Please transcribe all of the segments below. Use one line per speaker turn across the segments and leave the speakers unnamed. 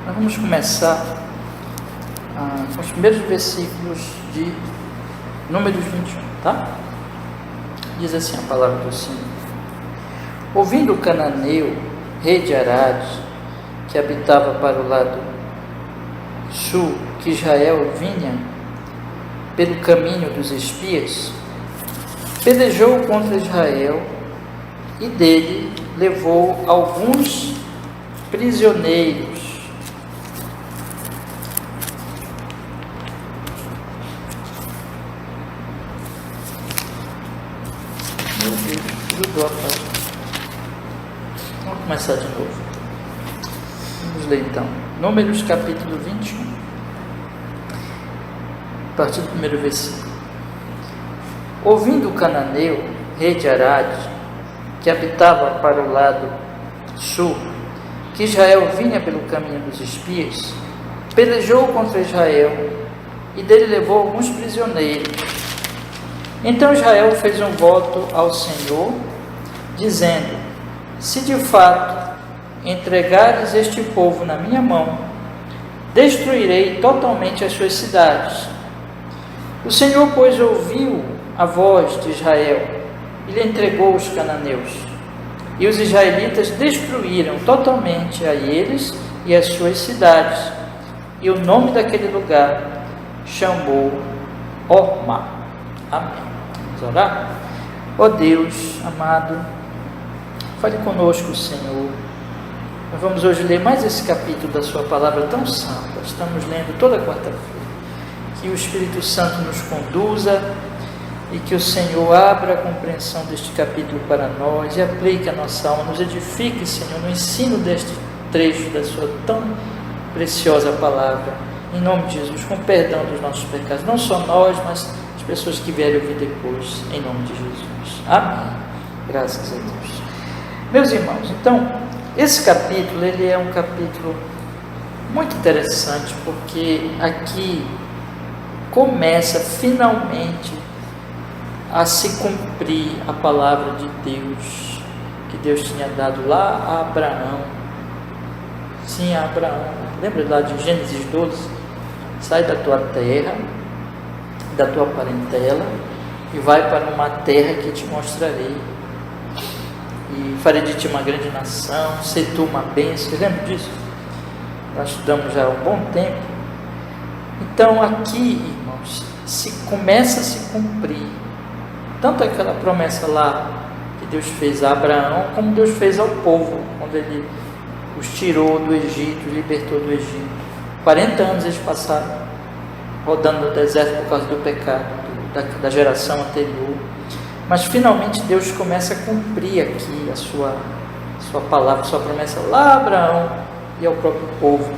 Nós vamos começar com os primeiros versículos de Números 21, tá? Diz assim a palavra do Senhor: ouvindo o cananeu, rei de Arade, que habitava para o lado sul, que Israel vinha pelo caminho dos espias, pelejou contra Israel e dele levou alguns prisioneiros. Meu Deus, grudou a página. Vamos começar de novo. Vamos ler então. Números capítulo 21. A partir do primeiro versículo. Ouvindo o cananeu, rei de Arade, que habitava para o lado sul, que Israel vinha pelo caminho dos espias, pelejou contra Israel e dele levou alguns prisioneiros. Então Israel fez um voto ao Senhor, dizendo: se de fato entregares este povo na minha mão, destruirei totalmente as suas cidades. O Senhor, pois, ouviu a voz de Israel e lhe entregou os cananeus. E os israelitas destruíram totalmente a eles e as suas cidades. E o nome daquele lugar chamou Hormá. Amém. Vamos orar? Ó Deus amado, fale conosco, Senhor. Nós vamos hoje ler mais esse capítulo da sua palavra tão santa. Estamos lendo toda quarta-feira. Que o Espírito Santo nos conduza e que o Senhor abra a compreensão deste capítulo para nós e aplique a nossa alma, nos edifique, Senhor, no ensino deste trecho da sua tão preciosa palavra, em nome de Jesus, com perdão dos nossos pecados, não só nós, mas as pessoas que vierem ouvir depois, em nome de Jesus. Amém. Graças a Deus. Meus irmãos, então, esse capítulo, ele é um capítulo muito interessante, porque aqui começa finalmente a se cumprir a palavra de Deus, que Deus tinha dado lá a Abraão. Sim, a Abraão. Lembra lá de Gênesis 12? Sai da tua terra, da tua parentela, e vai para uma terra que te mostrarei. E farei de ti uma grande nação, ser tu uma bênção. Lembra disso? Nós estudamos já há um bom tempo. Então aqui, irmãos, começa a se cumprir tanto aquela promessa lá que Deus fez a Abraão, como Deus fez ao povo, quando Ele os tirou do Egito, libertou do Egito. 40 anos eles passaram rodando no deserto por causa do pecado da geração anterior, mas finalmente Deus começa a cumprir aqui a sua palavra, a sua promessa lá a Abraão e ao próprio povo.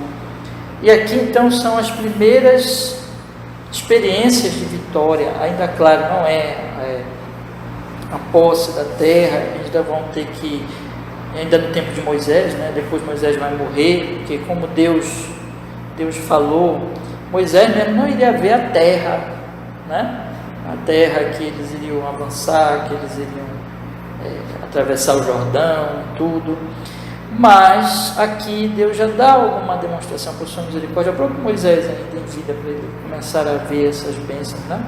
E aqui então são as primeiras experiências de vitória. Ainda claro, não é a posse da terra, ainda vão ter que, ainda no tempo de Moisés, né? Depois Moisés vai morrer, porque como Deus falou, Moisés mesmo não iria ver a terra, né? A terra que eles iriam avançar, que eles iriam atravessar o Jordão e tudo. Mas aqui Deus já dá alguma demonstração por sua misericórdia. O próprio Moisés ainda em vida, para ele começar a ver essas bênçãos, né?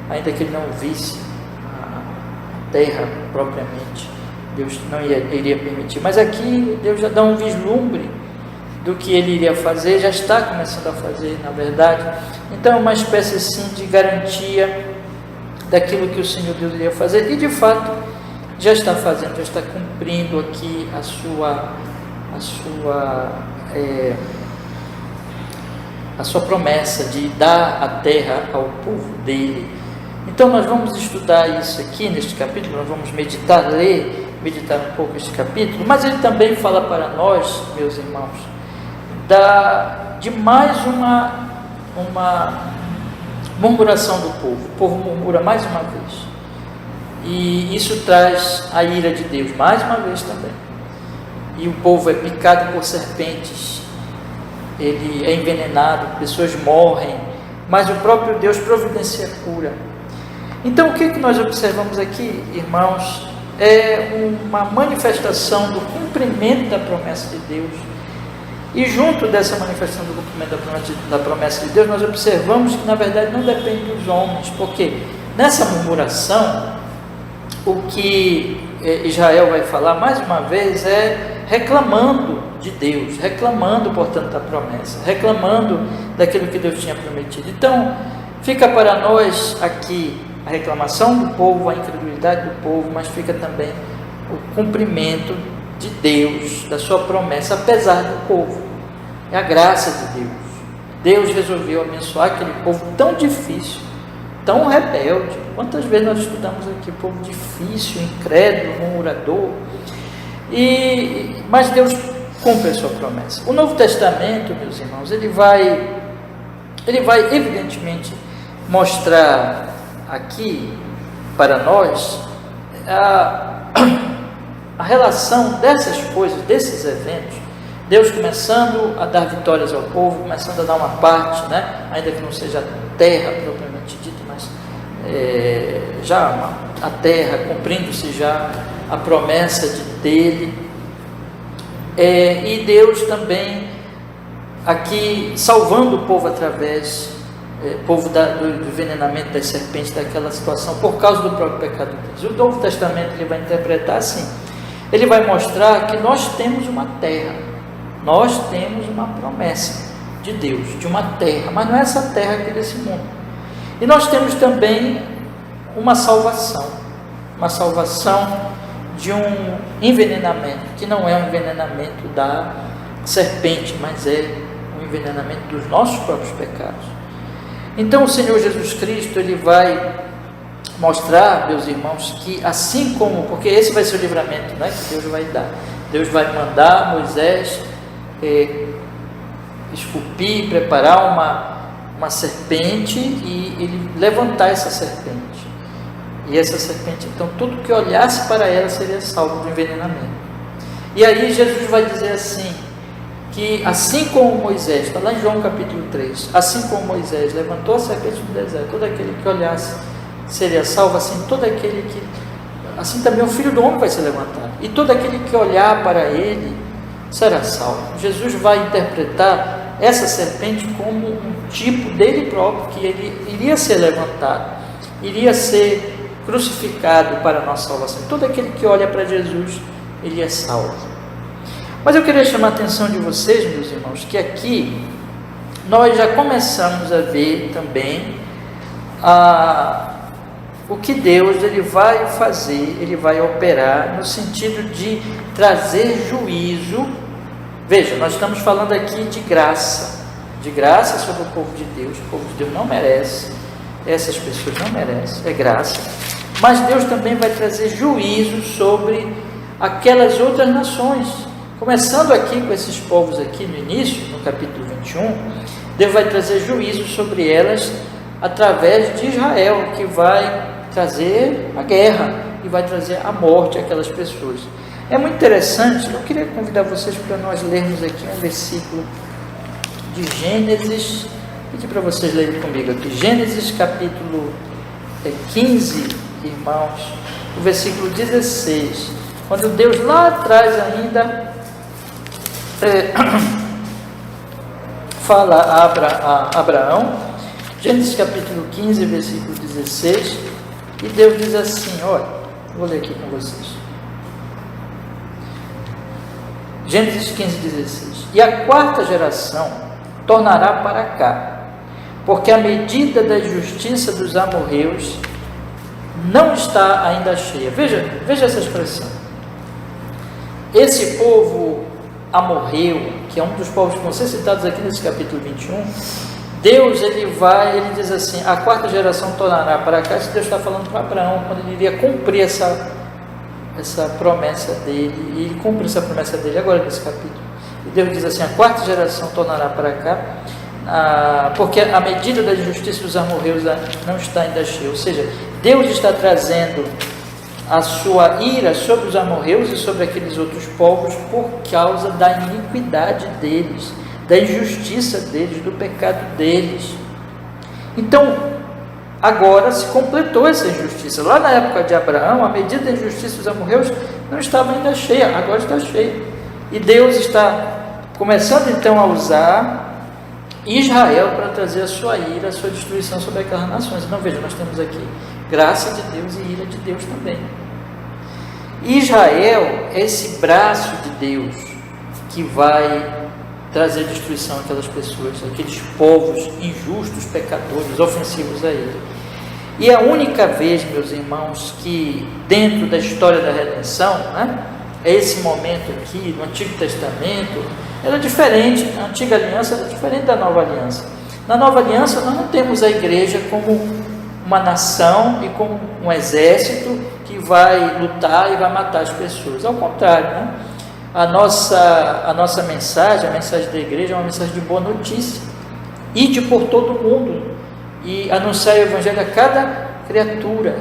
Ainda que ele não visse a terra propriamente, Deus não iria permitir. Mas aqui Deus já dá um vislumbre do que ele iria fazer, já está começando a fazer, na verdade. Então é uma espécie assim de garantia daquilo que o Senhor Deus iria fazer, e de fato já está fazendo, já está cumprindo aqui a sua promessa de dar a terra ao povo dele. Então nós vamos estudar isso aqui neste capítulo, nós vamos meditar um pouco este capítulo, mas ele também fala para nós, meus irmãos, de mais uma murmuração do povo. O povo murmura mais uma vez, e isso traz a ira de Deus mais uma vez também, e o povo é picado por serpentes, ele é envenenado, pessoas morrem, mas o próprio Deus providencia cura. Então o que nós observamos aqui, irmãos, é uma manifestação do cumprimento da promessa de Deus E junto dessa manifestação do cumprimento da promessa de Deus, nós observamos que na verdade não depende dos homens, porque nessa murmuração, o que Israel vai falar mais uma vez é reclamando de Deus, reclamando, portanto, da promessa, reclamando daquilo que Deus tinha prometido. Então, fica para nós aqui a reclamação do povo, a incredulidade do povo, mas fica também o cumprimento de Deus, da sua promessa, apesar do povo. É a graça de Deus. Deus resolveu abençoar aquele povo tão difícil, tão rebelde. Quantas vezes nós estudamos aqui, povo difícil, incrédulo, murmurador, mas Deus cumpre a sua promessa. O Novo Testamento, meus irmãos, ele vai evidentemente mostrar aqui para nós a relação dessas coisas, desses eventos, Deus começando a dar vitórias ao povo, começando a dar uma parte, ainda que não seja a terra propriamente dita, mas já a terra, cumprindo-se já a promessa dele, e Deus também aqui salvando o povo através do envenenamento das serpentes, daquela situação, por causa do próprio pecado deles. O Novo Testamento ele vai interpretar assim, ele vai mostrar que nós temos uma terra, nós temos uma promessa de Deus, de uma terra, mas não é essa terra aqui desse mundo. E nós temos também uma salvação de um envenenamento, que não é um envenenamento da serpente, mas é um envenenamento dos nossos próprios pecados. Então o Senhor Jesus Cristo, ele vai mostrar, meus irmãos, que assim como, porque esse vai ser o livramento, que Deus vai dar. Deus vai mandar Moisés esculpir, preparar uma serpente e ele levantar essa serpente. E essa serpente, então, tudo que olhasse para ela seria salvo do envenenamento. E aí Jesus vai dizer assim, que assim como Moisés, está lá em João capítulo 3, assim como Moisés levantou a serpente no deserto, todo aquele que olhasse seria salvo, assim também o Filho do Homem vai ser levantado, e todo aquele que olhar para ele será salvo. Jesus vai interpretar essa serpente como um tipo dele próprio, que ele iria ser levantado, iria ser crucificado para a nossa salvação. Todo aquele que olha para Jesus, ele é salvo. Mas eu queria chamar a atenção de vocês, meus irmãos, que aqui nós já começamos a ver também o que Deus ele vai fazer, ele vai operar no sentido de trazer juízo. Veja, nós estamos falando aqui de graça sobre o povo de Deus. O povo de Deus não merece, essas pessoas não merecem, é graça. Mas Deus também vai trazer juízo sobre aquelas outras nações, começando aqui com esses povos aqui no início, no capítulo 21, Deus vai trazer juízo sobre elas através de Israel, que vai trazer a guerra e vai trazer a morte àquelas pessoas. É muito interessante, eu queria convidar vocês para nós lermos aqui um versículo de Gênesis, pedir para vocês lerem comigo aqui, Gênesis capítulo 15, irmãos, o versículo 16, quando Deus lá atrás ainda fala a Abraão, Gênesis capítulo 15, versículo 16, e Deus diz assim, olha, vou ler aqui com vocês, Gênesis 15, 16, e a quarta geração tornará para cá, porque a medida da justiça dos amorreus não está ainda cheia. Veja essa expressão. Esse povo amorreu, que é um dos povos que vão ser citados aqui nesse capítulo 21, Deus ele diz assim, a quarta geração tornará para cá. Isso Deus está falando para Abraão, quando ele iria cumprir essa promessa dele, e ele cumpre essa promessa dele agora nesse capítulo. E Deus diz assim, a quarta geração tornará para cá, porque a medida da justiça dos amorreus não está ainda cheia. Ou seja, Deus está trazendo a sua ira sobre os amorreus e sobre aqueles outros povos por causa da iniquidade deles, da injustiça deles, do pecado deles. Então, agora se completou essa injustiça. Lá na época de Abraão, a medida da injustiça dos amorreus não estava ainda cheia, agora está cheia. E Deus está começando então a usar Israel para trazer a sua ira, a sua destruição sobre aquelas nações. Então veja, nós temos aqui graça de Deus e ira de Deus também. Israel é esse braço de Deus que vai trazer destruição àquelas pessoas, aqueles povos injustos, pecadores, ofensivos a Ele. E a única vez, meus irmãos, que dentro da história da redenção, é esse momento aqui, no Antigo Testamento, era diferente, a Antiga Aliança era diferente da Nova Aliança. Na Nova Aliança nós não temos a igreja como uma nação e como um exército que vai lutar e vai matar as pessoas. Ao contrário, a nossa mensagem, a mensagem da igreja é uma mensagem de boa notícia. Ide por todo o mundo e anunciar o evangelho a cada criatura,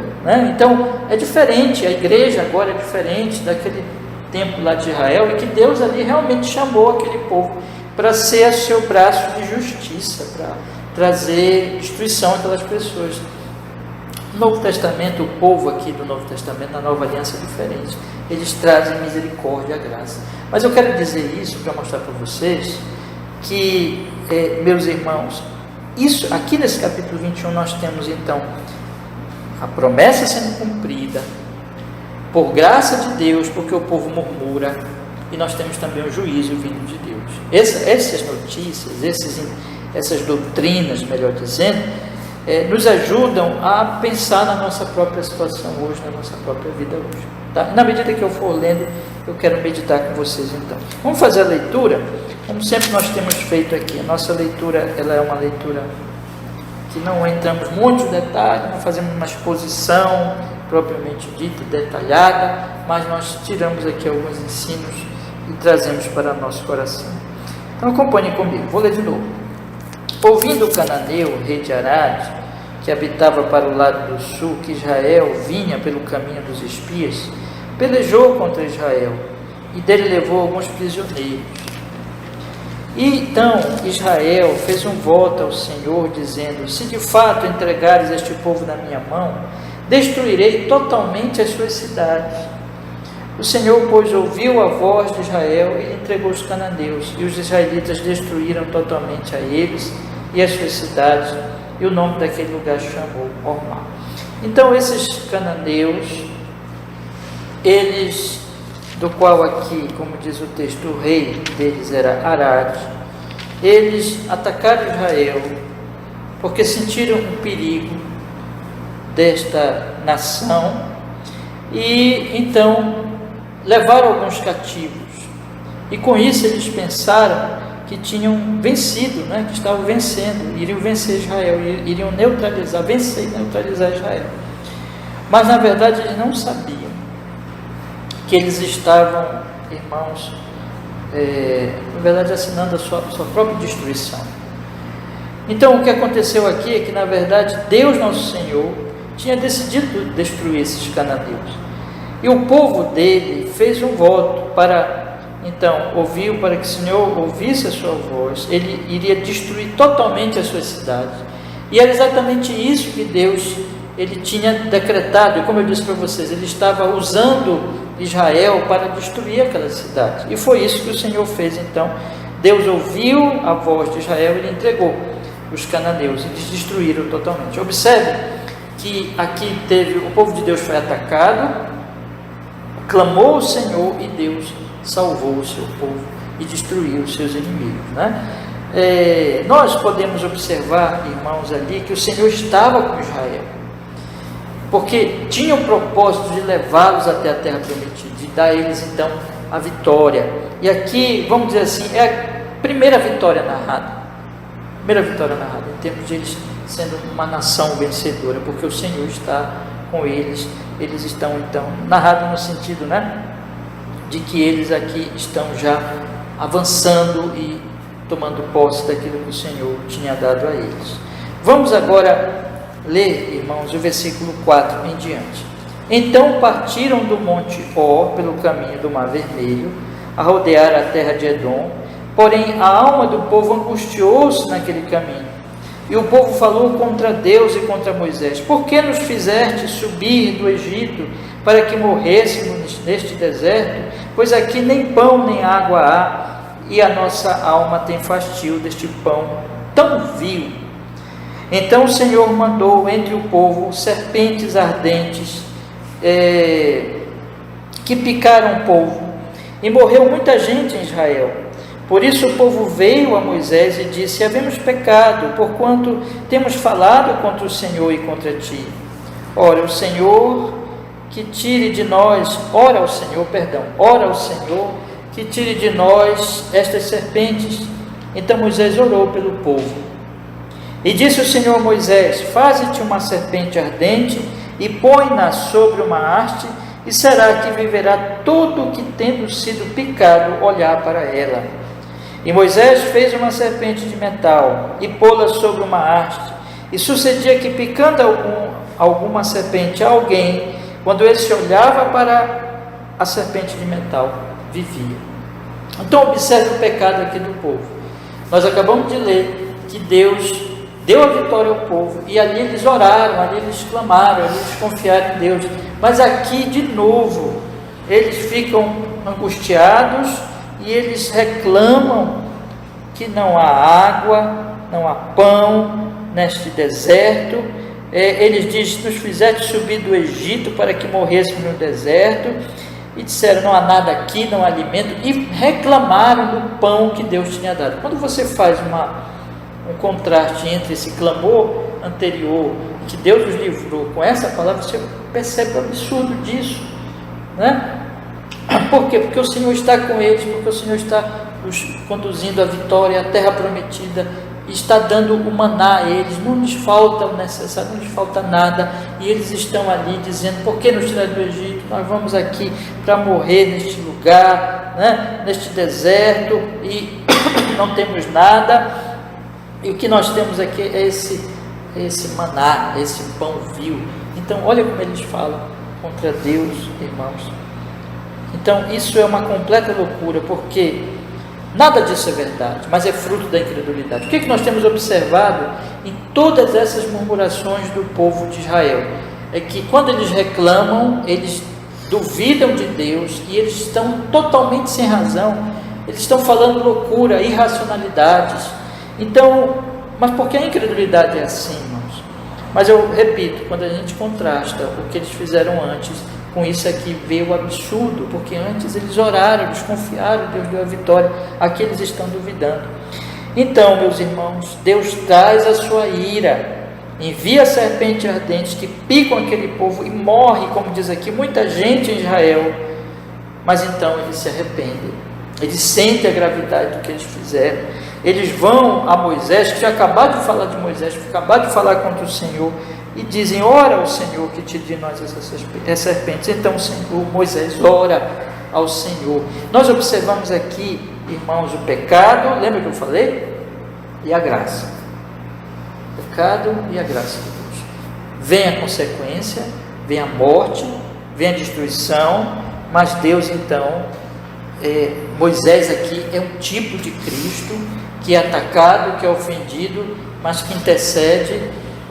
Então é diferente, a igreja agora é diferente daquele tempo lá de Israel, e que Deus ali realmente chamou aquele povo para ser o seu braço de justiça, para trazer destruição àquelas pessoas. No Novo Testamento, o povo aqui do Novo Testamento, na Nova Aliança, é diferente. Eles trazem misericórdia e graça. Mas eu quero dizer isso para mostrar para vocês que, meus irmãos, isso aqui nesse capítulo 21 nós temos então a promessa sendo cumprida por graça de Deus, porque o povo murmura, e nós temos também o juízo vindo de Deus. Essas notícias, essas doutrinas, melhor dizendo, nos ajudam a pensar na nossa própria situação hoje, na nossa própria vida hoje. Tá? Na medida que eu for lendo, eu quero meditar com vocês então. Vamos fazer a leitura, como sempre nós temos feito aqui. A nossa leitura, ela é uma leitura que não entramos muitos detalhes, não fazemos uma exposição propriamente dita, detalhada, mas nós tiramos aqui alguns ensinos e trazemos para o nosso coração. Então acompanhem comigo, vou ler de novo. Ouvindo o cananeu, rei de Arad, que habitava para o lado do sul, que Israel vinha pelo caminho dos espias, pelejou contra Israel e dele levou alguns prisioneiros. E então Israel fez um voto ao Senhor, dizendo: se de fato entregares este povo na minha mão, destruirei totalmente as suas cidades. O Senhor, pois, ouviu a voz de Israel e entregou os cananeus, e os israelitas destruíram totalmente a eles e as suas cidades, e o nome daquele lugar chamou Hormá. Então esses cananeus, eles, do qual aqui, como diz o texto, o rei deles era Arad, eles atacaram Israel porque sentiram um perigo desta nação e então levaram alguns cativos, e com isso eles pensaram que tinham vencido, que estavam vencendo, iriam vencer Israel, iriam vencer e neutralizar Israel. Mas na verdade eles não sabiam que eles estavam, irmãos, na verdade assinando a sua própria destruição. Então o que aconteceu aqui é que na verdade Deus nosso Senhor tinha decidido destruir esses cananeus, e o povo dele fez um voto para que o Senhor ouvisse a sua voz. Ele iria destruir totalmente as suas cidades, e era exatamente isso que Deus ele tinha decretado. E como eu disse para vocês, ele estava usando Israel para destruir aquelas cidades, e foi isso que o Senhor fez. Então Deus ouviu a voz de Israel e ele entregou os cananeus, e eles destruíram totalmente. Observe que aqui o povo de Deus foi atacado, clamou ao Senhor, e Deus salvou o seu povo e destruiu os seus inimigos. Nós podemos observar, irmãos, ali que o Senhor estava com Israel, porque tinha o propósito de levá-los até a terra prometida, de dar a eles então a vitória. E aqui, vamos dizer assim, é a primeira vitória narrada em termos de eles sendo uma nação vencedora, porque o Senhor está com eles. Eles estão então, narrado no sentido de que eles aqui estão já avançando e tomando posse daquilo que o Senhor tinha dado a eles. Vamos agora ler, irmãos, o versículo 4 em diante. Então partiram do monte Or pelo caminho do Mar Vermelho, a rodear a terra de Edom, porém a alma do povo angustiou-se naquele caminho. E o povo falou contra Deus e contra Moisés: por que nos fizeste subir do Egito para que morrêssemos neste deserto? Pois aqui nem pão nem água há, e a nossa alma tem fastio deste pão tão vil. Então o Senhor mandou entre o povo serpentes ardentes, que picaram o povo, e morreu muita gente em Israel. Por isso o povo veio a Moisés e disse: havemos pecado, porquanto temos falado contra o Senhor e contra ti. Ora ao Senhor que tire de nós, ora ao Senhor que tire de nós estas serpentes. Então Moisés orou pelo povo. E disse o Senhor a Moisés: faze-te uma serpente ardente e põe-na sobre uma haste, e será que viverá todo o que, tendo sido picado, olhar para ela. E Moisés fez uma serpente de metal e pô-la sobre uma haste. E sucedia que, picando alguma serpente a alguém, quando ele se olhava para a serpente de metal, vivia. Então observe o pecado aqui do povo. Nós acabamos de ler que Deus deu a vitória ao povo, e ali eles oraram, ali eles clamaram, ali eles confiaram em Deus. Mas aqui de novo eles ficam angustiados e eles reclamam que não há água, não há pão neste deserto. Eles dizem: nos fizeste subir do Egito para que morrêssemos no deserto. E disseram: não há nada aqui, não há alimento. E reclamaram do pão que Deus tinha dado. Quando você faz um contraste entre esse clamor anterior, que Deus os livrou, com essa palavra, você percebe o absurdo disso, né? Por quê? Porque o Senhor está com eles, porque o Senhor está os conduzindo à vitória, à terra prometida, e está dando o maná a eles. Não lhes falta o necessário, não lhes falta nada, e eles estão ali dizendo: por que nos tirar do Egito? Nós vamos aqui para morrer neste lugar, né? Neste deserto, e não temos nada. E o que nós temos aqui é esse maná, esse pão vil. Então olha como eles falam contra Deus, irmãos. Então isso é uma completa loucura, porque nada disso é verdade, mas é fruto da incredulidade. O que nós temos observado em todas essas murmurações do povo de Israel? É que quando eles reclamam, eles duvidam de Deus, e eles estão totalmente sem razão. Eles estão falando loucura, irracionalidades. Então, mas porque a incredulidade é assim, irmãos? Mas eu repito, quando a gente contrasta o que eles fizeram antes com isso aqui, vê o absurdo, porque antes eles oraram, eles confiaram, Deus deu a vitória. Aqui eles estão duvidando. Então, meus irmãos, Deus traz a sua ira, envia serpentes ardentes que picam aquele povo e morre, como diz aqui, muita gente em Israel. Mas então eles se arrependem, eles sentem a gravidade do que eles fizeram. Eles vão a Moisés, que tinha acabado de falar de Moisés, que acabado de falar contra o Senhor, e dizem: ora ao Senhor que tire de nós essas serpentes. Então Moisés ora ao Senhor. Nós observamos aqui, irmãos, o pecado, lembra que eu falei? E a graça. O pecado e a graça de Deus. Vem a consequência, vem a morte, vem a destruição, mas Deus então, Moisés aqui é um tipo de Cristo, que é atacado, que é ofendido, mas que intercede.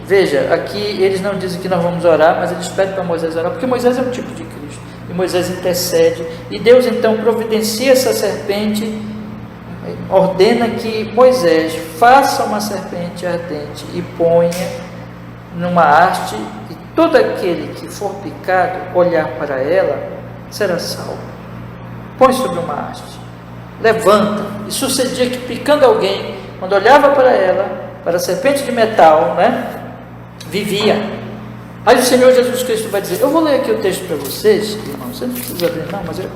Veja, aqui eles não dizem que nós vamos orar, mas eles pedem para Moisés orar, porque Moisés é um tipo de Cristo, e Moisés intercede, e Deus então providencia essa serpente, ordena que Moisés faça uma serpente ardente e ponha numa haste, e todo aquele que for picado, olhar para ela, será salvo. Põe sobre uma haste, levanta. E sucedia que, picando alguém, quando olhava para ela, para a serpente de metal, né, vivia. Aí o Senhor Jesus Cristo vai dizer: eu vou ler aqui o texto para vocês, irmãos. Você não precisa ler não, mas eu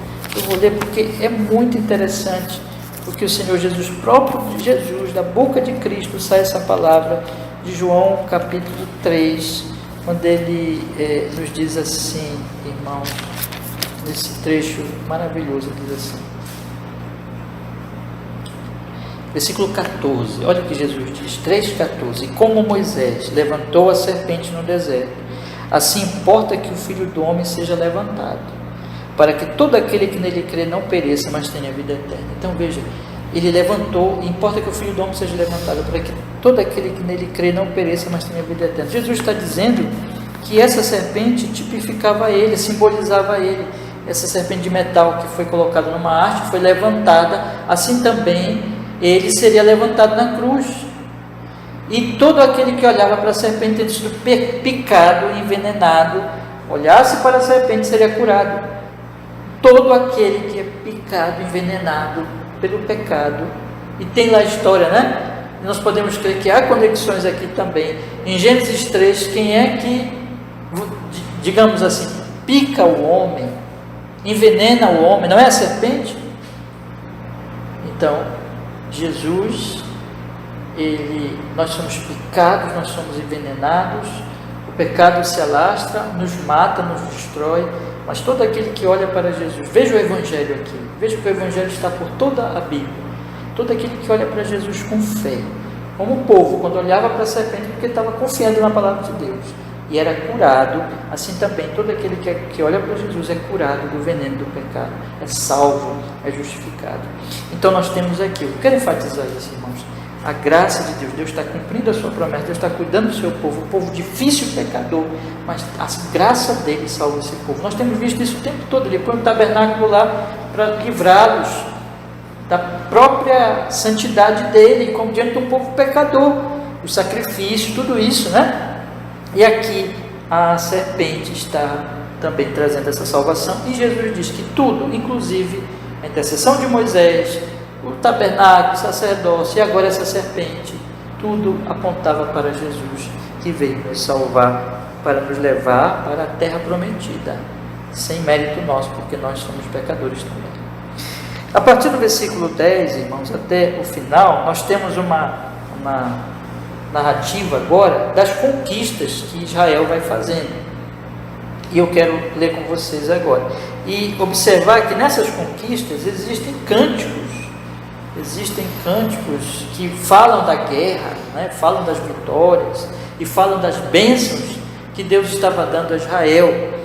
vou ler porque é muito interessante, porque o Senhor Jesus, próprio de Jesus, da boca de Cristo, sai essa palavra de João capítulo 3, quando ele nos diz assim, irmãos, nesse trecho maravilhoso, diz assim, versículo 14, olha o que Jesus diz, 3,14: e como Moisés levantou a serpente no deserto, assim importa que o Filho do Homem seja levantado, para que todo aquele que nele crê não pereça, mas tenha vida eterna. Então veja, ele levantou, importa que o Filho do Homem seja levantado, para que todo aquele que nele crê não pereça, mas tenha vida eterna. Jesus está dizendo que essa serpente tipificava ele, simbolizava ele. essa serpente de metal que foi colocada numa haste, foi levantada, assim também ele seria levantado na cruz. E todo aquele que olhava para a serpente tendo sido picado, envenenado, olhasse para a serpente, seria curado. Todo aquele que é picado, envenenado pelo pecado, e tem lá a história, né? Nós podemos crer que há conexões aqui também. Em Gênesis 3, quem é que, digamos assim, pica o homem, envenena o homem? Não é a serpente? Então, Jesus, nós somos picados, nós somos envenenados, o pecado se alastra, nos mata, nos destrói, mas todo aquele que olha para Jesus, veja o Evangelho aqui, veja que o Evangelho está por toda a Bíblia. Todo aquele que olha para Jesus com fé, como o povo, quando olhava para a serpente, porque estava confiando na palavra de Deus, e era curado, assim também todo aquele que olha para Jesus é curado do veneno do pecado, é salvo, é justificado. Então nós temos aqui, eu quero enfatizar isso, irmãos, a graça de Deus, Deus está cumprindo a sua promessa, Deus está cuidando do seu povo, um povo difícil e pecador, mas a graça dele salva esse povo. Nós temos visto isso o tempo todo, ele põe um tabernáculo lá para livrá-los da própria santidade dele, como diante de um povo pecador, o sacrifício, tudo isso, né? E aqui a serpente está também trazendo essa salvação, e Jesus diz que tudo, inclusive a intercessão de Moisés, o tabernáculo, o sacerdócio, e agora essa serpente, tudo apontava para Jesus, que veio nos salvar, para nos levar para a terra prometida, sem mérito nosso, porque nós somos pecadores também. A partir do versículo 10, irmãos, até o final, nós temos uma narrativa agora das conquistas que Israel vai fazendo. E eu quero ler com vocês agora. E observar que nessas conquistas existem cânticos que falam da guerra, né? Falam das vitórias e falam das bênçãos que Deus estava dando a Israel.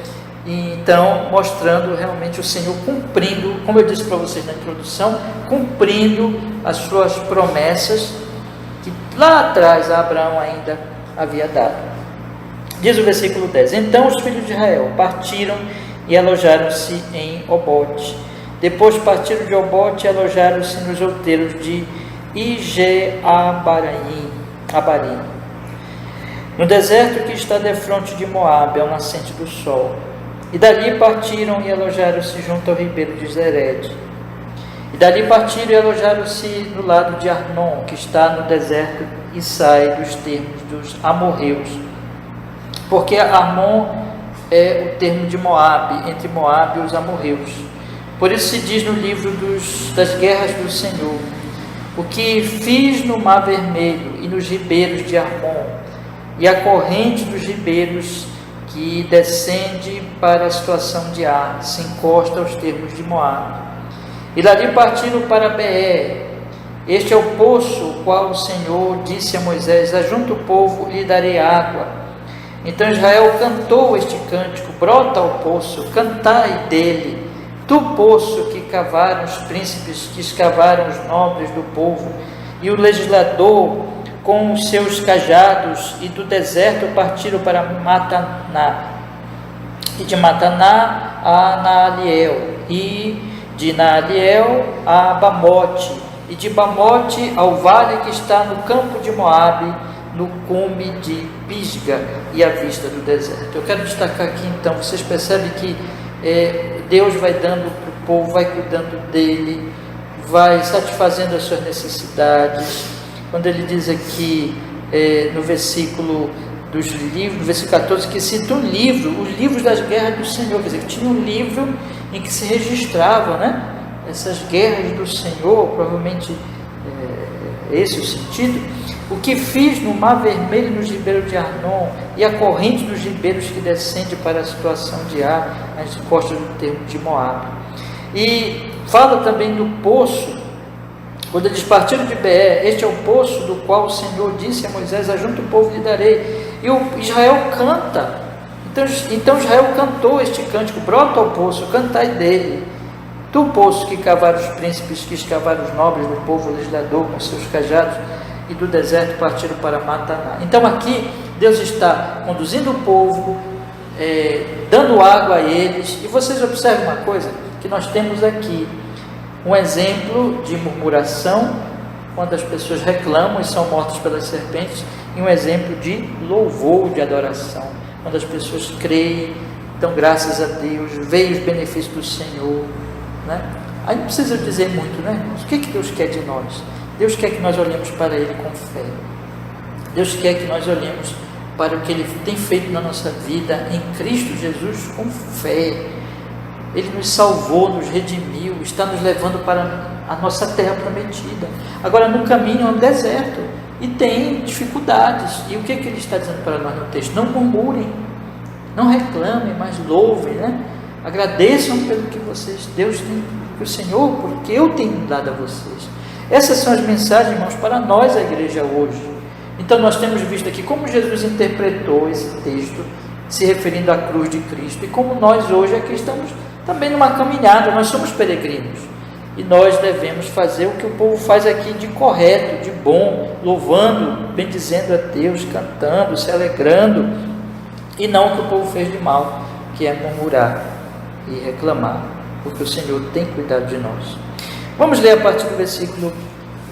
E então, mostrando realmente o Senhor cumprindo, como eu disse para vocês na introdução, cumprindo as suas promessas que lá atrás Abraão ainda havia dado. Diz o versículo 10: Então os filhos de Israel partiram e alojaram-se em Obote. Depois partiram de Obote e alojaram-se nos outeiros de Ije-Abarim, no deserto que está defronte de Moabe, ao nascente do sol. E dali partiram e alojaram-se junto ao ribeiro de Zered. E dali partiram e alojaram-se no lado de Arnon, que está no deserto e sai dos termos dos amorreus. Porque Arnon é o termo de Moabe, entre Moabe e os amorreus. Por isso se diz no livro das guerras do Senhor: o que fiz no mar vermelho e nos ribeiros de Arnon, e a corrente dos ribeiros que descende para a situação de Ar, se encosta aos termos de Moabe. E dali partiram para Beer. Este é o poço, o qual o Senhor disse a Moisés: ajunta o povo e lhe darei água. Então Israel cantou este cântico: brota ao poço, cantai dele, do poço que cavaram os príncipes, que escavaram os nobres do povo, e o legislador com os seus cajados, e do deserto partiram para Mataná, e de Mataná a Naaliel, e de Naaliel a Bamote, e de Bamote ao vale que está no campo de Moabe, no cume de Pisga e à vista do deserto. Eu quero destacar aqui então, vocês percebem que Deus vai dando para o povo, vai cuidando dele, vai satisfazendo as suas necessidades. Quando ele diz aqui no versículo dos livros, no versículo 14, que cita um livro, os livros das guerras do Senhor, quer dizer, que tinha um livro em que se registrava, né, essas guerras do Senhor, provavelmente esse é o sentido. O que fiz no mar vermelho, nos ribeiros de Arnon, e a corrente dos ribeiros que descende para a situação de Ar, nas costas do termo de Moabe. E fala também do poço, quando eles partiram de Beer: este é o poço do qual o Senhor disse a Moisés: ajunta o povo e lhe darei. E o Israel canta. Então Israel cantou este cântico: brota ao poço, cantai dele, do poço que cavaram os príncipes, que escavaram os nobres do povo, o legislador com seus cajados, e do deserto partiram para Mataná. Então aqui Deus está conduzindo o povo, dando água a eles. E vocês observem uma coisa, que nós temos aqui um exemplo de murmuração, quando as pessoas reclamam e são mortas pelas serpentes, e um exemplo de louvor, de adoração, quando as pessoas creem, dão graças a Deus, veem os benefícios do Senhor, né? Aí não precisa dizer muito, né, irmãos? O que Deus quer de nós? Deus quer que nós olhemos para Ele com fé. Deus quer que nós olhemos para o que Ele tem feito na nossa vida em Cristo Jesus com fé. Ele nos salvou, nos redimiu, está nos levando para a nossa terra prometida. Agora, no caminho é um deserto e tem dificuldades. E o que Ele está dizendo para nós no texto? Não murmurem, não reclamem, mas louvem, né? Agradeçam pelo que Deus tem, que o Senhor, porque eu tenho dado a vocês. Essas são as mensagens, irmãos, para nós, a igreja hoje. Então nós temos visto aqui como Jesus interpretou esse texto, se referindo à cruz de Cristo, e como nós hoje aqui estamos também numa caminhada, nós somos peregrinos, e nós devemos fazer o que o povo faz aqui de correto, de bom, louvando, bendizendo a Deus, cantando, se alegrando, e não o que o povo fez de mal, que é murmurar e reclamar, porque o Senhor tem cuidado de nós. Vamos ler a partir do versículo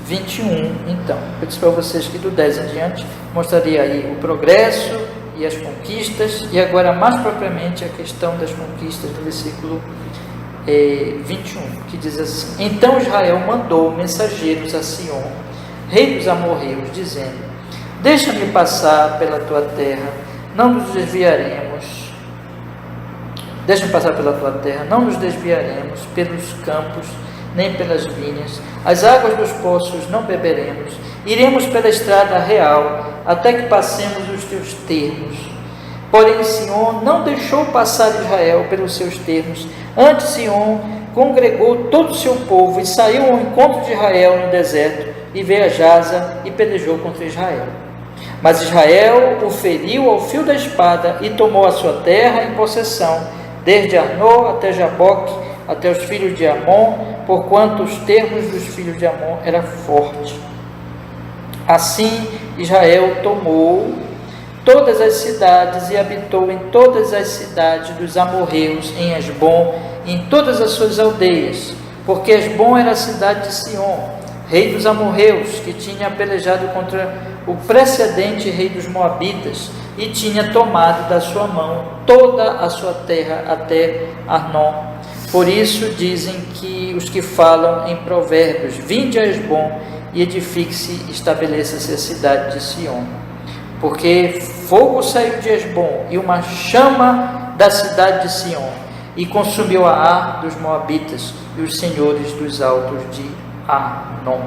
21, então. Eu disse para vocês que do 10 em diante mostraria aí o progresso e as conquistas, e agora mais propriamente a questão das conquistas do versículo 21, que diz assim: Então Israel mandou mensageiros a Sion, rei dos amorreus, dizendo: Deixa-me passar pela tua terra, não nos desviaremos. Deixa-me passar pela tua terra, não nos desviaremos pelos campos, nem pelas vinhas, as águas dos poços não beberemos, iremos pela estrada real, até que passemos os teus termos. Porém Sion não deixou passar Israel pelos seus termos. Antes Sion congregou todo o seu povo e saiu ao encontro de Israel no deserto, e veio a Jaza e pelejou contra Israel. Mas Israel o feriu ao fio da espada e tomou a sua terra em possessão, desde Arnô até Jaboque, até os filhos de Amon, porquanto os termos dos filhos de Amon eram fortes. Assim Israel tomou todas as cidades e habitou em todas as cidades dos amorreus, em Hesbom, em todas as suas aldeias, porque Hesbom era a cidade de Sion, rei dos amorreus, que tinha pelejado contra o precedente rei dos moabitas, e tinha tomado da sua mão toda a sua terra até Arnon. Por isso dizem que os que falam em provérbios: Vinde a Hesbom e edifique-se, estabeleça-se a cidade de Sion. Porque fogo saiu de Hesbom e uma chama da cidade de Sion, e consumiu a Ar dos moabitas e os senhores dos altos de Arnon.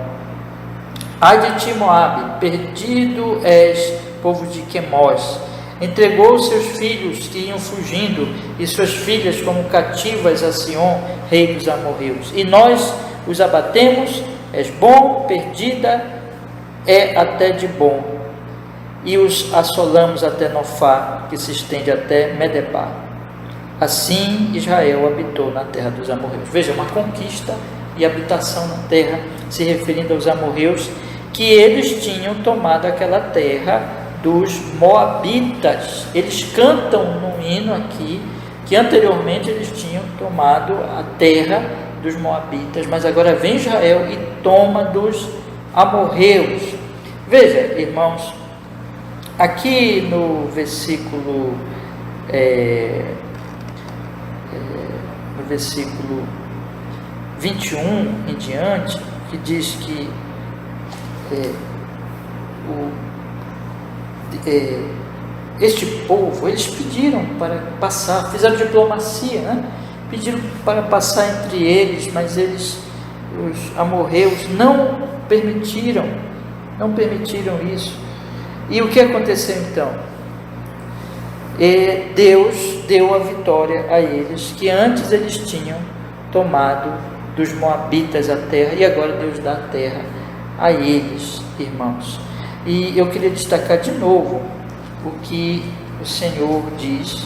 Ai de ti, Moabe, perdido és, povo de Quemós. Entregou seus filhos que iam fugindo e suas filhas como cativas a Sion, rei dos amorreus. E nós os abatemos, Hesbom perdida é até de bom, e os assolamos até Nofá, que se estende até Medebá. Assim Israel habitou na terra dos amorreus. Veja, uma conquista e habitação na terra, se referindo aos amorreus, que eles tinham tomado aquela terra dos moabitas. Eles cantam num hino aqui que anteriormente eles tinham tomado a terra dos moabitas, mas agora vem Israel e toma dos amorreus. Veja, irmãos, aqui no versículo 21 em diante, que diz que este povo, eles pediram para passar, fizeram diplomacia, né? Pediram para passar entre eles, mas eles, os amorreus, não permitiram isso. E o que aconteceu então? Deus deu a vitória a eles, que antes eles tinham tomado dos moabitas a terra, e agora Deus dá a terra a eles, irmãos. E eu queria destacar de novo o que o Senhor diz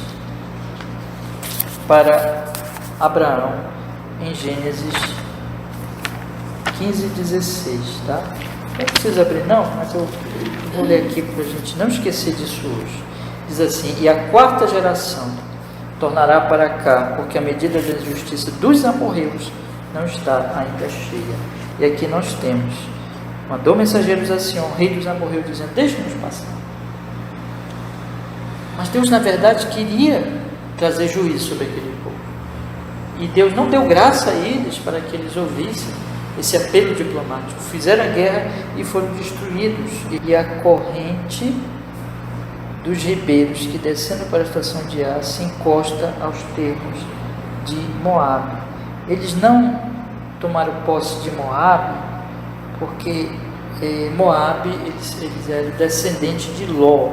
para Abraão em Gênesis 15:16, tá? Não precisa abrir não, mas eu vou ler aqui para a gente não esquecer disso hoje. Diz assim: e a quarta geração tornará para cá, porque a medida da justiça dos amorreus não está ainda cheia. E aqui nós temos: mandou mensageiros a Sião, rei dos amorreus, dizendo: deixe-nos passar. Mas Deus, na verdade, queria trazer juízo sobre aquele povo. E Deus não deu graça a eles para que eles ouvissem esse apelo diplomático. Fizeram a guerra e foram destruídos. E a corrente dos ribeiros que, descendo para a estação de Ar, se encosta aos termos de Moabe. Eles não tomaram posse de Moabe porque Moabe, eles eram descendentes de Ló.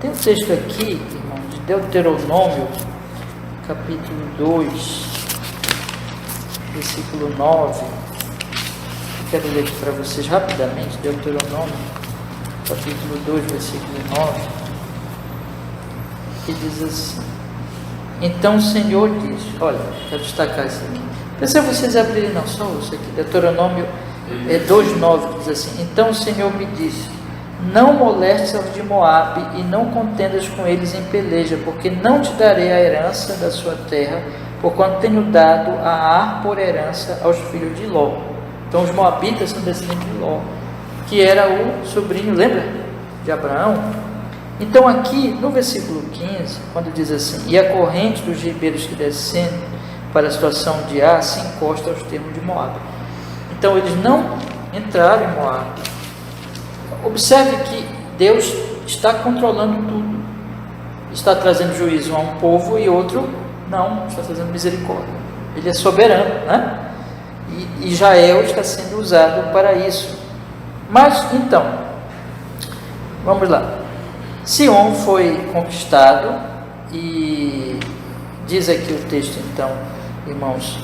Tem um texto aqui, irmão, de Deuteronômio, capítulo 2, versículo 9. Eu quero ler aqui para vocês rapidamente, Deuteronômio, capítulo 2, versículo 9, que diz assim: então o Senhor diz, olha, quero destacar isso aqui, precisa vocês abrirem, não, só isso aqui, Deuteronômio 2,9, que diz assim: então o Senhor me disse: não molestes aos de Moabe e não contendas com eles em peleja, porque não te darei a herança da sua terra, porquanto tenho dado a Ar por herança aos filhos de Ló. Então os moabitas são descendentes de Ló, que era o sobrinho, lembra? De Abraão. Então aqui no versículo 15, quando diz assim: e a corrente dos ribeiros que descendem para a situação de Ar se encosta aos termos de Moabe. Então eles não entraram em Moabe. Observe que Deus está controlando tudo. Está trazendo juízo a um povo e outro não, está trazendo misericórdia. Ele é soberano, né? E Israel está sendo usado para isso. Mas então, vamos lá. Sião foi conquistado e diz aqui o texto, então, irmãos,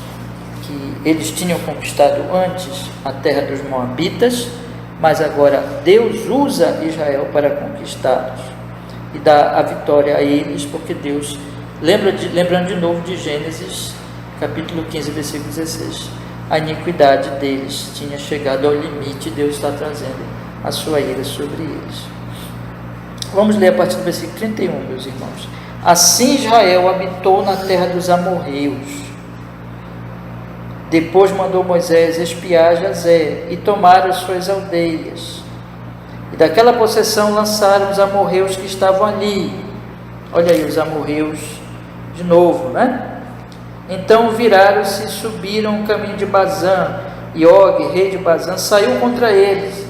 que eles tinham conquistado antes a terra dos moabitas, mas agora Deus usa Israel para conquistá-los e dá a vitória a eles, porque Deus, lembrando de novo de Gênesis, capítulo 15, versículo 16, a iniquidade deles tinha chegado ao limite e Deus está trazendo a sua ira sobre eles. Vamos ler a partir do versículo 31, meus irmãos. Assim Israel habitou na terra dos amorreus. Depois mandou Moisés espiar Jazer e tomaram suas aldeias. E daquela possessão lançaram os amorreus que estavam ali. Olha aí os amorreus de novo, né? Então viraram-se e subiram o caminho de Bazã. E Og, rei de Bazã, saiu contra eles.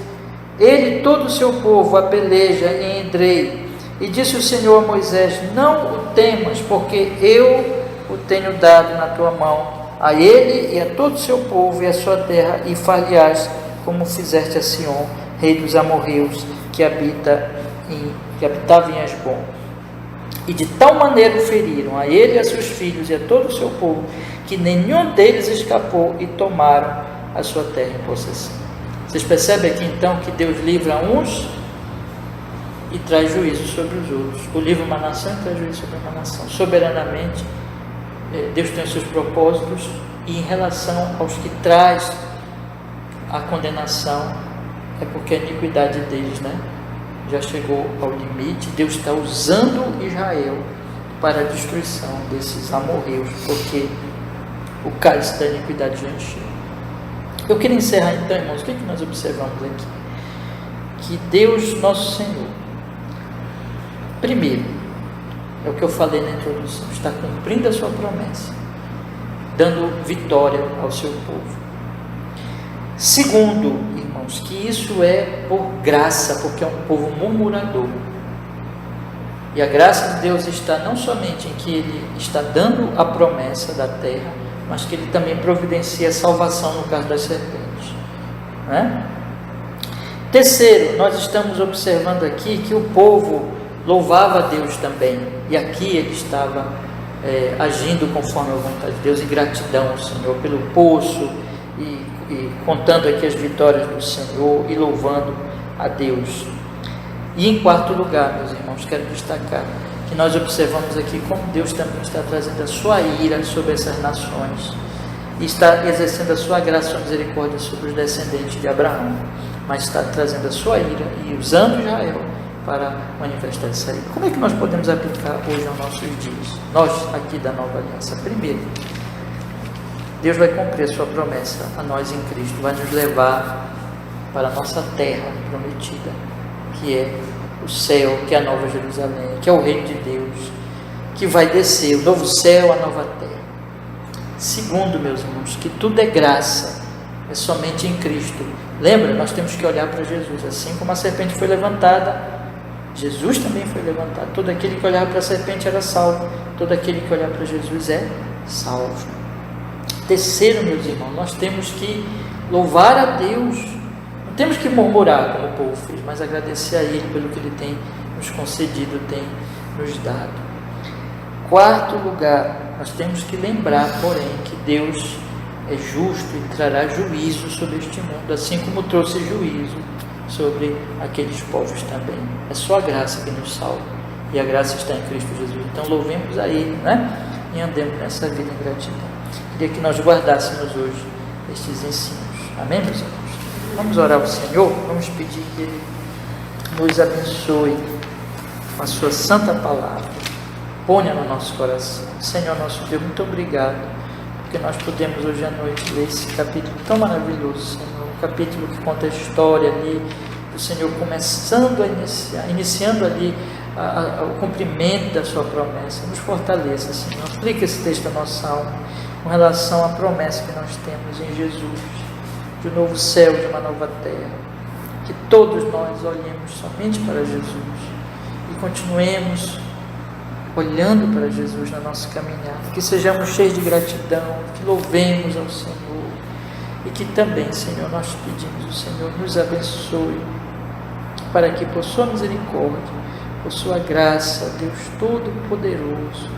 Ele e todo o seu povo a peleja em Edrei. E disse o Senhor a Moisés: não o temas, porque eu o tenho dado na tua mão, a ele e a todo o seu povo e a sua terra, e far-lhe-ás como fizeste a Sião, rei dos amorreus, que habitava em Hesbom. E de tal maneira o feriram, a ele, a seus filhos e a todo o seu povo, que nenhum deles escapou, e tomaram a sua terra em possessão. Vocês percebem aqui então que Deus livra uns e traz juízo sobre os outros. O livra uma nação e traz juízo sobre uma nação. Soberanamente, Deus tem os seus propósitos, e em relação aos que traz a condenação, é porque a iniquidade deles, né, já chegou ao limite. Deus está usando Israel para a destruição desses amorreus, porque o cálice da iniquidade já encheu. Eu queria encerrar então, irmãos, o que nós observamos aqui? Que Deus, nosso Senhor, primeiro, é o que eu falei na introdução, está cumprindo a sua promessa, dando vitória ao seu povo. Segundo, irmãos, que isso é por graça, porque é um povo murmurador. E a graça de Deus está não somente em que Ele está dando a promessa da terra, mas que Ele também providencia a salvação no caso das serpentes, né? Terceiro, nós estamos observando aqui que o povo louvava a Deus também, e aqui ele estava agindo conforme a vontade de Deus, em gratidão ao Senhor pelo poço, e contando aqui as vitórias do Senhor e louvando a Deus. E em quarto lugar, meus irmãos, quero destacar que nós observamos aqui como Deus também está trazendo a sua ira sobre essas nações, e está exercendo a sua graça e sua misericórdia sobre os descendentes de Abraão, mas está trazendo a sua ira e usando Israel para manifestar essa ira. Como é que nós podemos aplicar hoje aos nossos dias? Nós, aqui da Nova Aliança. Primeiro, Deus vai cumprir a sua promessa a nós em Cristo, vai nos levar para a nossa terra prometida, que é o céu, que é a Nova Jerusalém, que é o reino de Deus, que vai descer, o novo céu, a nova terra. Segundo, meus irmãos, que tudo é graça, é somente em Cristo. Lembra? Nós temos que olhar para Jesus, assim como a serpente foi levantada, Jesus também foi levantado. Todo aquele que olhava para a serpente era salvo, todo aquele que olhar para Jesus é salvo. Terceiro, meus irmãos, nós temos que louvar a Deus, não temos que murmurar como o povo fez, mas agradecer a Ele pelo que Ele tem nos concedido, tem nos dado. Quarto lugar, nós temos que lembrar, porém, que Deus é justo e trará juízo sobre este mundo, assim como trouxe juízo sobre aqueles povos também. É só a graça que nos salva, e a graça está em Cristo Jesus. Então louvemos a Ele, né? E andemos nessa vida em gratidão. Queria que nós guardássemos hoje estes ensinos. Amém, meus irmãos? Vamos orar ao Senhor, vamos pedir que Ele nos abençoe com a sua santa palavra. Ponha no nosso coração. Senhor nosso Deus, muito obrigado, porque nós podemos hoje à noite ler esse capítulo tão maravilhoso, Senhor. Um capítulo que conta a história ali do Senhor começando a iniciando ali o cumprimento da sua promessa. Nos fortaleça, Senhor. Aplica esse texto à nossa alma com relação à promessa que nós temos em Jesus, de um novo céu, de uma nova terra. Que todos nós olhemos somente para Jesus e continuemos olhando para Jesus na nossa caminhada, que sejamos cheios de gratidão, que louvemos ao Senhor e que também, Senhor, nós pedimos o Senhor nos abençoe para que por sua misericórdia, por sua graça, Deus Todo-Poderoso,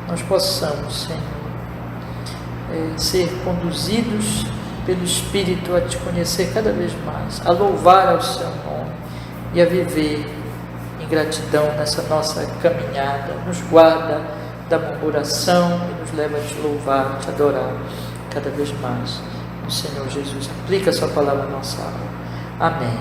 nós possamos, Senhor, ser conduzidos pelo Espírito a te conhecer cada vez mais, a louvar ao seu nome e a viver em gratidão nessa nossa caminhada. Nos guarda da murmuração e nos leva a te louvar, a te adorar cada vez mais. O Senhor Jesus aplica a sua palavra na nossa alma. Amém.